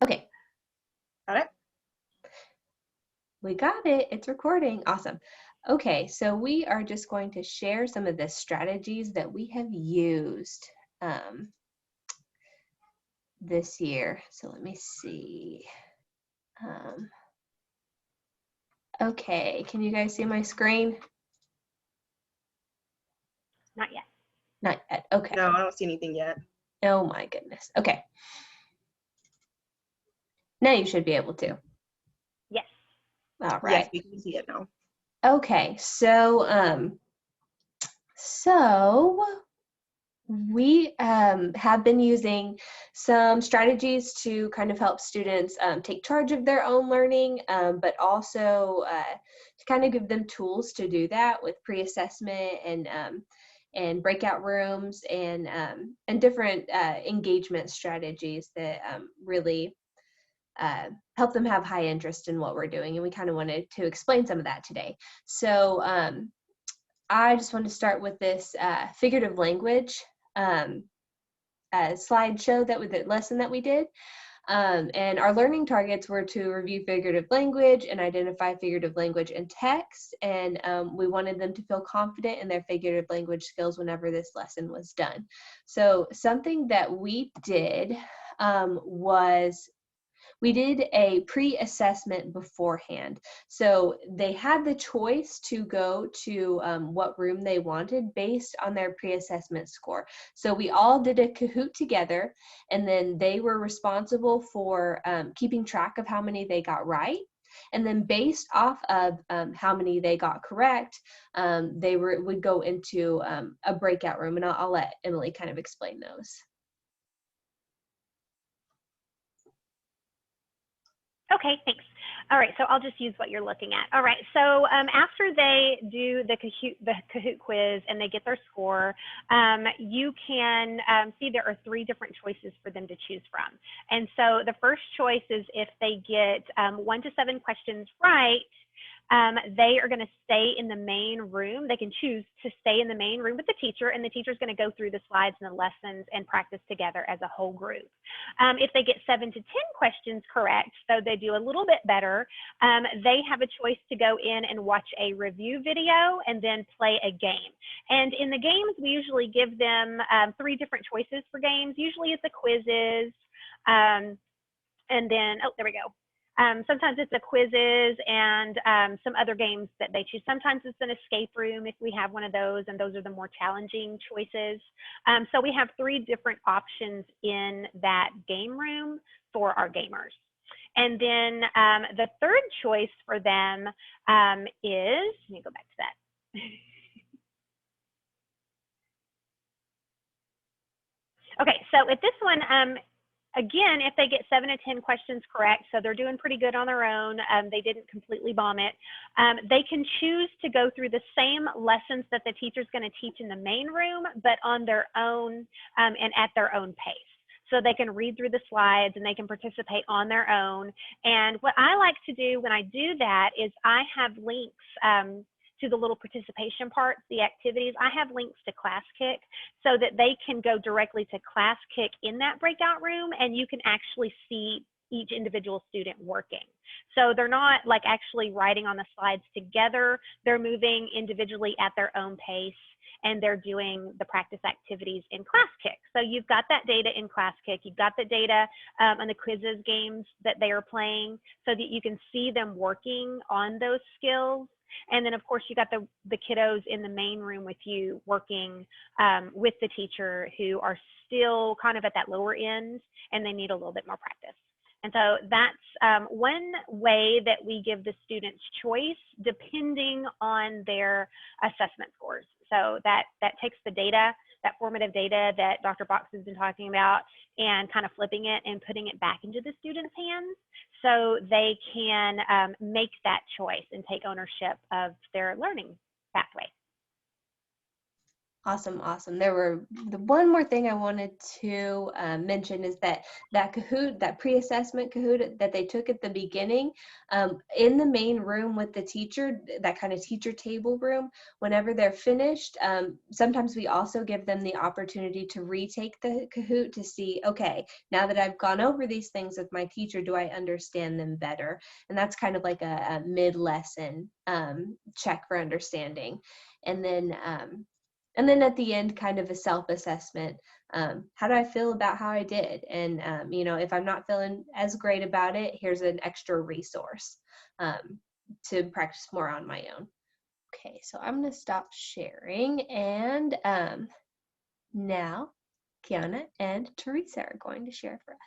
Okay, Got it? we got it. It's recording. Awesome. Okay, so we are just going to share some of the strategies that we have used this year. So let me see. Okay, can you guys see my screen? Not yet. Not yet. Okay. No, I don't see anything yet. Oh my goodness. Okay. Now you should be able to. Yes. All right. Yes, we can see it now. Okay, so we have been using some strategies to kind of help students take charge of their own learning, but also to kind of give them tools to do that with pre-assessment and breakout rooms and different engagement strategies that really help them have high interest in what we're doing. And we kind of wanted to explain some of that today. So I just want to start with this figurative language slideshow the lesson that we did. And our learning targets were to review figurative language and identify figurative language in text. And we wanted them to feel confident in their figurative language skills whenever this lesson was done. So something that we did was we did a pre-assessment beforehand. So they had the choice to go to what room they wanted based on their pre-assessment score. So we all did a Kahoot together, and then they were responsible for keeping track of how many they got right. And then based off of how many they got correct, they would go into a breakout room, and I'll let Emily kind of explain those. Okay, thanks. All right, so I'll just use what you're looking at. All right, so after they do the Kahoot quiz and they get their score, you can see there are 3 different choices for them to choose from. And so the first choice is if they get 1 to 7 questions right, they are going to stay in the main room. They can choose to stay in the main room with the teacher, and the teacher is going to go through the slides and the lessons and practice together as a whole group. If they get 7 to 10 questions correct, so they do a little bit better, they have a choice to go in and watch a review video and then play a game. And in the games, we usually give them 3 different choices for games. Usually it's a quizzes, and then, oh, there we go. Sometimes it's a quizzes and some other games that they choose. Sometimes it's an escape room if we have one of those, and those are the more challenging choices. So we have 3 different options in that game room for our gamers. And then the third choice for them is, let me go back to that. Okay, so at this one, again, if they get 7 to 10 questions correct, so they're doing pretty good on their own, they didn't completely bomb it, they can choose to go through the same lessons that the teacher's going to teach in the main room, but on their own and at their own pace. So they can read through the slides and they can participate on their own. And what I like to do when I do that is I have links to the little participation parts, the activities. I have links to ClassKick so that they can go directly to ClassKick in that breakout room, and you can actually see each individual student working. So they're not like actually writing on the slides together. They're moving individually at their own pace, and they're doing the practice activities in ClassKick. So you've got that data in ClassKick. You've got the data on the quizzes games that they are playing so that you can see them working on those skills. And then, of course, you got the kiddos in the main room with you working with the teacher who are still kind of at that lower end and they need a little bit more practice. And so that's one way that we give the students choice depending on their assessment scores. So that takes the data, that formative data that Dr. Box has been talking about, and kind of flipping it and putting it back into the students' hands so they can make that choice and take ownership of their learning pathway. Awesome, awesome. The one more thing I wanted to mention is that Kahoot, that pre-assessment Kahoot that they took at the beginning, in the main room with the teacher, that kind of teacher table room, whenever they're finished, sometimes we also give them the opportunity to retake the Kahoot to see, okay, now that I've gone over these things with my teacher, do I understand them better? And that's kind of like a mid-lesson check for understanding. And then at the end, kind of a self-assessment. How do I feel about how I did? And, if I'm not feeling as great about it, here's an extra resource to practice more on my own. Okay, so I'm going to stop sharing. And now Kiana and Teresa are going to share for us.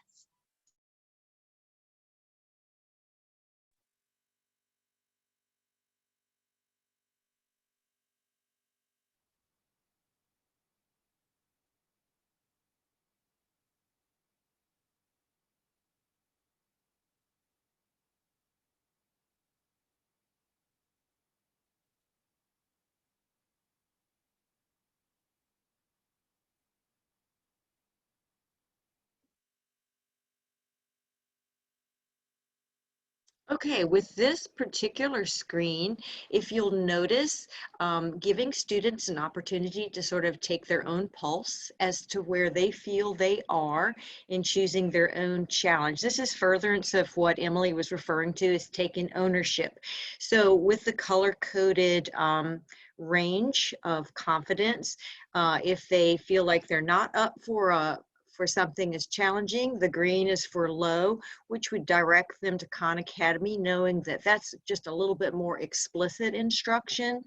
Okay, with this particular screen, if you'll notice, giving students an opportunity to sort of take their own pulse as to where they feel they are in choosing their own challenge. This is furtherance of what Emily was referring to as taking ownership. So with the color-coded range of confidence, if they feel like they're not up for something as challenging, the green is for low, which would direct them to Khan Academy, knowing that that's just a little bit more explicit instruction,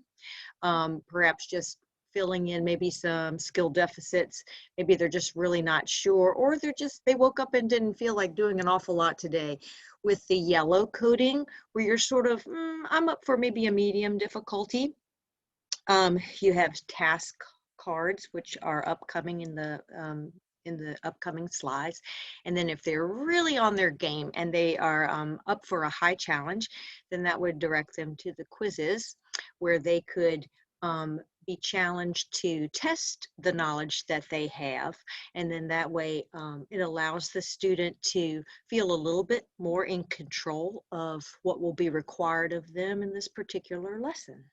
perhaps just filling in maybe some skill deficits. Maybe they're just really not sure, or they woke up and didn't feel like doing an awful lot today. With the yellow coding, where you're sort of, I'm up for maybe a medium difficulty. You have task cards, which are upcoming in the upcoming slides. And then if they're really on their game and they are up for a high challenge, then that would direct them to the quizzes, where they could be challenged to test the knowledge that they have. And then that way it allows the student to feel a little bit more in control of what will be required of them in this particular lesson.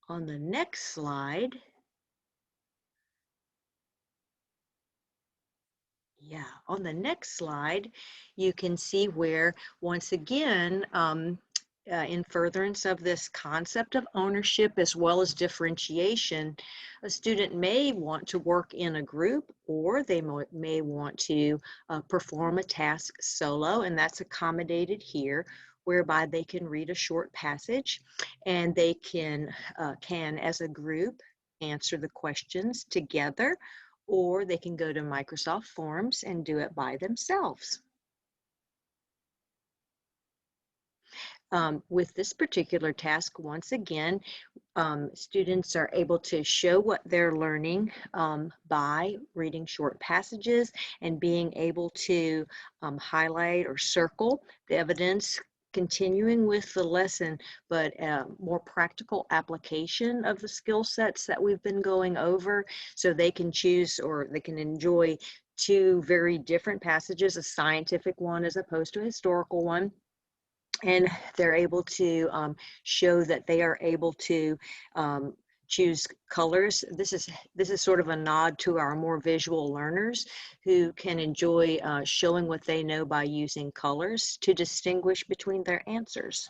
On the next slide, on the next slide, you can see where, once again, in furtherance of this concept of ownership as well as differentiation, a student may want to work in a group, or they may want to perform a task solo, and that's accommodated here, whereby they can read a short passage and they can as a group, answer the questions together, or they can go to Microsoft Forms and do it by themselves. With this particular task, once again, students are able to show what they're learning by reading short passages and being able to highlight or circle the evidence, continuing with the lesson, but more practical application of the skill sets that we've been going over, so they can choose, or they can enjoy, two very different passages, a scientific one as opposed to a historical one. And they're able to show that they are able to choose colors. This is sort of a nod to our more visual learners, who can enjoy showing what they know by using colors to distinguish between their answers.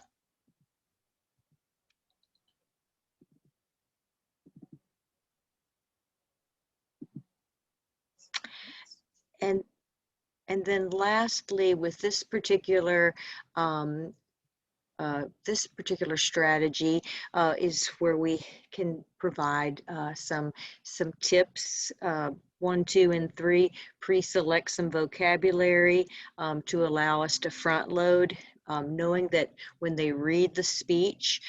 And then lastly, with this particular strategy is where we can provide some tips. 1, 2, and 3, pre-select some vocabulary to allow us to front load, knowing that when they read the speech,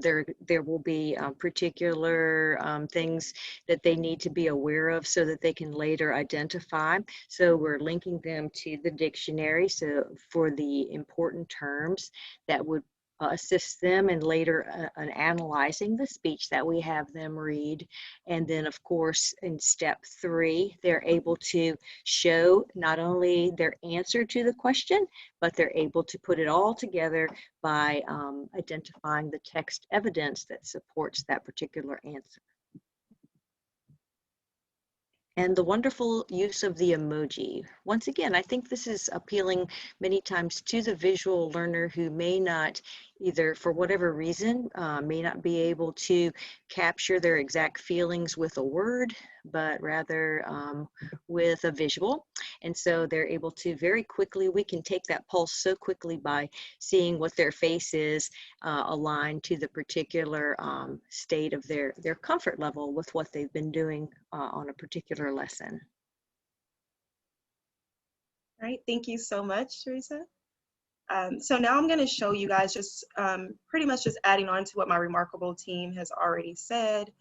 there will be particular things that they need to be aware of so that they can later identify. So we're linking them to the dictionary, so for the important terms that would assist them in later analyzing the speech that we have them read. And then, of course, in step 3, they're able to show not only their answer to the question, but they're able to put it all together by identifying the text evidence that supports that particular answer. And the wonderful use of the emoji. Once again, I think this is appealing many times to the visual learner who may not, either for whatever reason, may not be able to capture their exact feelings with a word, but rather with a visual. And so they're able to very quickly, we can take that pulse so quickly by seeing what their face is aligned to the particular state of their comfort level with what they've been doing on a particular lesson. All right, thank you so much, Teresa. So now I'm going to show you guys just pretty much just adding on to what my remarkable team has already said.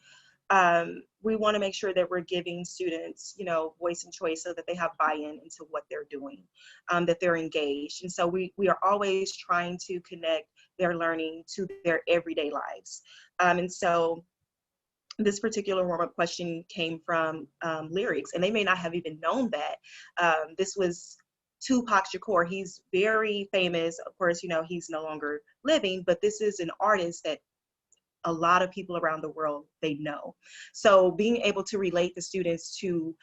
We want to make sure that we're giving students, you know, voice and choice so that they have buy-in into what they're doing, that they're engaged. And so we are always trying to connect their learning to their everyday lives. And so this particular warm-up question came from lyrics, and they may not have even known that. This was Tupac Shakur. He's very famous. Of course, you know, he's no longer living, but this is an artist that a lot of people around the world, they know. So being able to relate the students to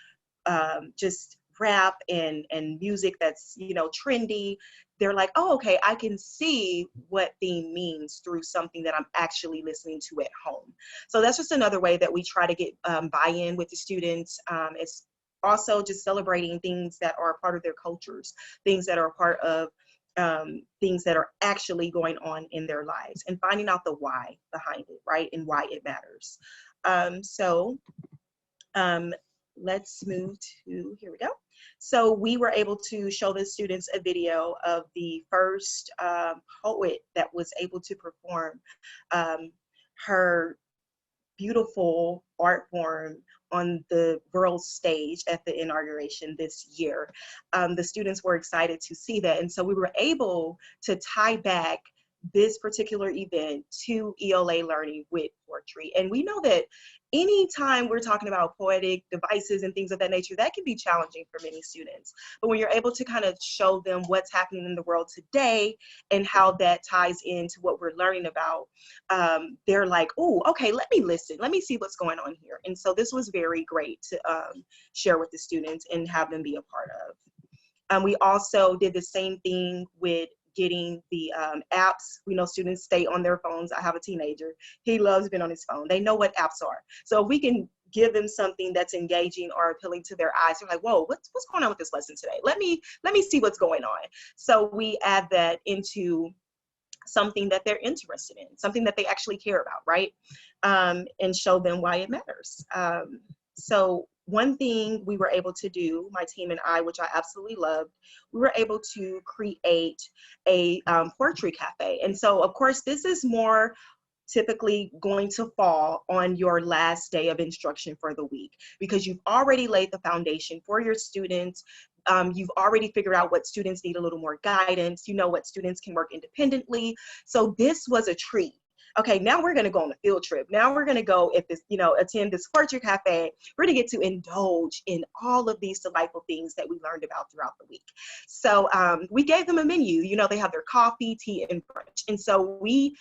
just rap and music that's, you know, trendy, they're like, oh, okay, I can see what theme means through something that I'm actually listening to at home. So that's just another way that we try to get buy-in with the students. It's also just celebrating things that are a part of their cultures, things that are a part of things that are actually going on in their lives, and finding out the why behind it, right? And why it matters. Let's move to, here we go. So we were able to show the students a video of the first poet that was able to perform her beautiful art form on the world stage at the inauguration this year. The students were excited to see that. And so we were able to tie back this particular event to ELA learning with poetry. And we know that anytime we're talking about poetic devices and things of that nature, that can be challenging for many students. But when you're able to kind of show them what's happening in the world today and how that ties into what we're learning about, they're like, oh, okay, let me listen. Let me see what's going on here. And so this was very great to share with the students and have them be a part of. We also did the same thing with getting the apps. We know students stay on their phones. I have a teenager. He loves being on his phone. They know what apps are. So if we can give them something that's engaging or appealing to their eyes, they're like, whoa, what's going on with this lesson today? Let me see what's going on. So we add that into something that they're interested in, something that they actually care about, right? And show them why it matters. So one thing we were able to do, my team and I, which I absolutely loved, we were able to create a poetry cafe. And so, of course, this is more typically going to fall on your last day of instruction for the week, because you've already laid the foundation for your students. You've already figured out what students need a little more guidance. You know what students can work independently. So this was a treat. Okay, now we're going to go on a field trip. Now we're going to go attend this poetry cafe. We're going to get to indulge in all of these delightful things that we learned about throughout the week. So we gave them a menu. You know, they have their coffee, tea, and brunch. And so we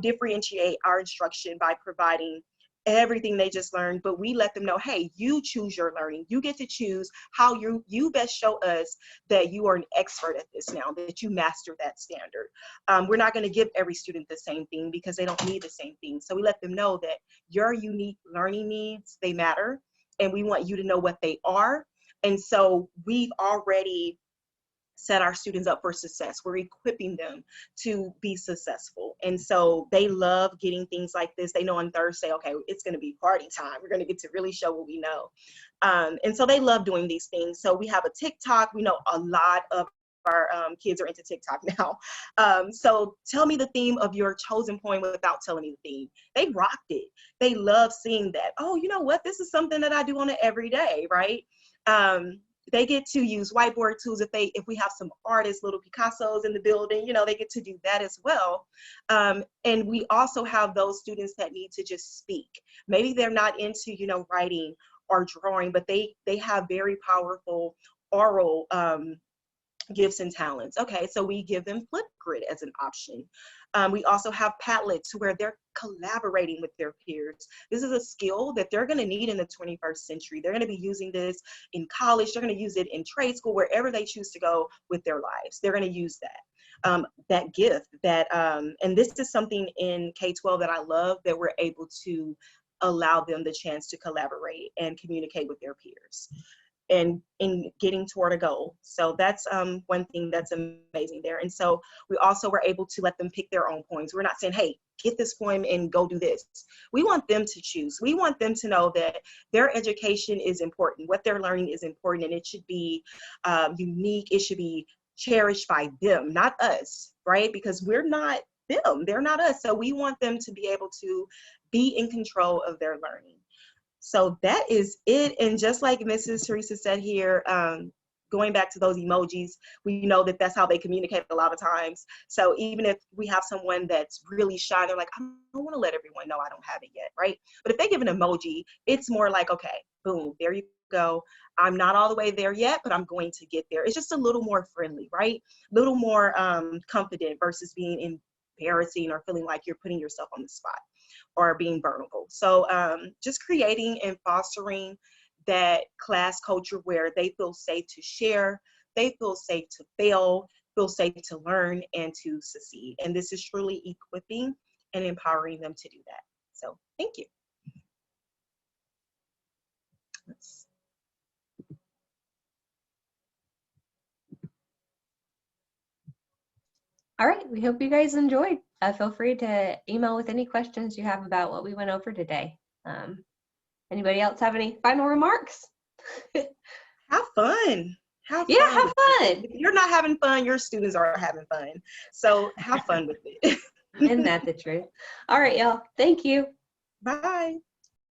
differentiate our instruction by providing everything they just learned, but we let them know, hey, you choose your learning. You get to choose how you best show us that you are an expert at this now, that you master that standard. We're not going to give every student the same thing because they don't need the same thing. So we let them know that your unique learning needs, they matter, and we want you to know what they are. And so we've already set our students up for success. We're equipping them to be successful. And so they love getting things like this. They know on Thursday, okay, it's going to be party time. We're going to get to really show what we know. And so they love doing these things. So we have a TikTok. We know a lot of our kids are into TikTok now. So tell me the theme of your chosen poem without telling me the theme. They rocked it. They love seeing that. Oh, you know what? This is something that I do on an everyday, right? they get to use whiteboard tools. If we have some artists, little Picassos in the building, you know, they get to do that as well. And we also have those students that need to just speak. Maybe they're not into, you know, writing or drawing, but they have very powerful oral gifts and talents. Okay, so we give them Flipgrid as an option. We also have Padlets where they're collaborating with their peers. This is a skill that they're going to need in the 21st century. They're going to be using this in college. They're going to use it in trade school, wherever they choose to go with their lives. They're going to use that. That gift, and this is something in K-12 that I love, that we're able to allow them the chance to collaborate and communicate with their peers and in getting toward a goal. So that's one thing that's amazing there. And so we also were able to let them pick their own poems. We're not saying, hey, get this poem and go do this. We want them to choose. We want them to know that their education is important, what they're learning is important, and it should be unique. It should be cherished by them, not us, right? Because we're not them, they're not us. So we want them to be able to be in control of their learning. So that is it. And just like Mrs. Teresa said here, going back to those emojis, we know that that's how they communicate a lot of times. So even if we have someone that's really shy, they're like, I don't want to let everyone know I don't have it yet, right? But if they give an emoji, it's more like, okay, boom, there you go. I'm not all the way there yet, but I'm going to get there. It's just a little more friendly, right? A little more confident versus being embarrassing or feeling like you're putting yourself on the spot or being vulnerable. So just creating and fostering that class culture where they feel safe to share, they feel safe to fail, feel safe to learn and to succeed. And this is truly equipping and empowering them to do that. So thank you. All right, we hope you guys enjoyed. Feel free to email with any questions you have about what we went over today. Anybody else have any final remarks? Have fun. Have yeah, fun. have fun. If you're not having fun, your students are having fun. So have fun with it. Isn't that the truth? All right, y'all. Thank you. Bye.